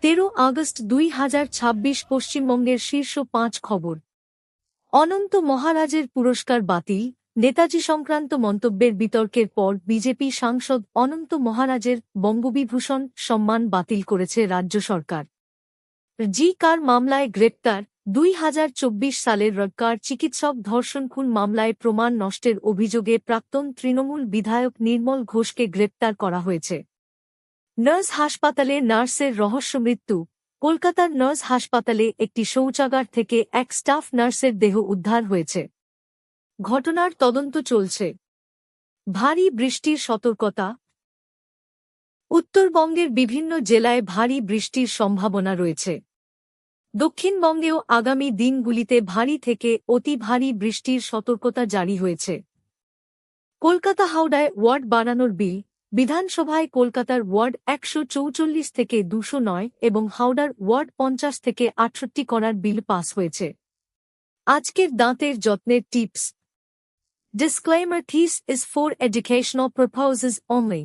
13 August 2026 পশ্চিমবঙ্গের শীর্ষ 5 খবর। অনন্ত মহারাজের পুরস্কার বাতিল, নেতাজি সংক্রান্ত মন্তব্যের বিতর্কের পর বিজেপি সাংসদ অনন্ত মহারাজের বঙ্গবিভূষণ সম্মান বাতিল করেছে রাজ্য সরকার। জি কার মামলায় গ্রেপ্তার। 2024 সালের রকার চিকিৎসক ধর্ষণ খুন মামলায় প্রমাণ নষ্টের অভিযোগে প্রাক্তন তৃণমূল বিধায়ক নির্মল ঘোষকে গ্রেপ্তার করা হয়েছে। নার্স হাসপাতালে নার্সের রহস্য মৃত্যু। কলকাতার নার্স হাসপাতালে একটি শৌচাগার থেকে এক স্টাফ নার্সের দেহ উদ্ধার হয়েছে। ঘটনার তদন্ত চলছে। ভারী বৃষ্টির সতর্কতা। উত্তরবঙ্গের বিভিন্ন জেলায় ভারী বৃষ্টির সম্ভাবনা রয়েছে। দক্ষিণবঙ্গেও আগামী দিনগুলিতে ভারী থেকে অতি ভারী বৃষ্টির সতর্কতা জারি হয়েছে। কলকাতা হাওড়ায় ওয়ার্ড বাড়ানোর বিল। বিধানসভায় কলকাতার ওয়ার্ড 144 থেকে 209 এবং হাওড়ার ওয়ার্ড 50 থেকে 68 করার বিল পাস হয়েছে। আজকের দাঁতের যত্নের tips. Disclaimer, this is for educational purposes only.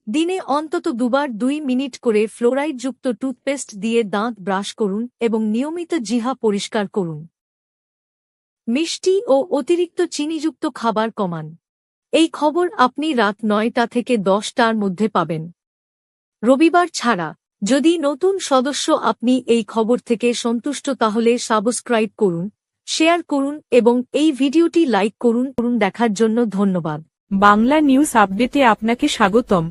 দিনে অন্তত দুবার 2 মিনিট করে ফ্লোরাইডযুক্ত টুথপেস্ট দিয়ে দাঁত ব্রাশ করুন এবং নিয়মিত জিহ্বা পরিষ্কার করুন। মিষ্টি ও অতিরিক্ত চিনিযুক্ত খাবার কমান। এই খবর আপনি রাত 9টা থেকে 10টার মধ্যে পাবেন, রবিবার ছাড়া। যদি নতুন সদস্য আপনি এই খবর থেকে সন্তুষ্ট তাহলে সাবস্ক্রাইব করুন, শেয়ার করুন এবং এই ভিডিওটি লাইক করুন। দেখার জন্য ধন্যবাদ। বাংলা নিউজ আপডেটে আপনাকে স্বাগতম।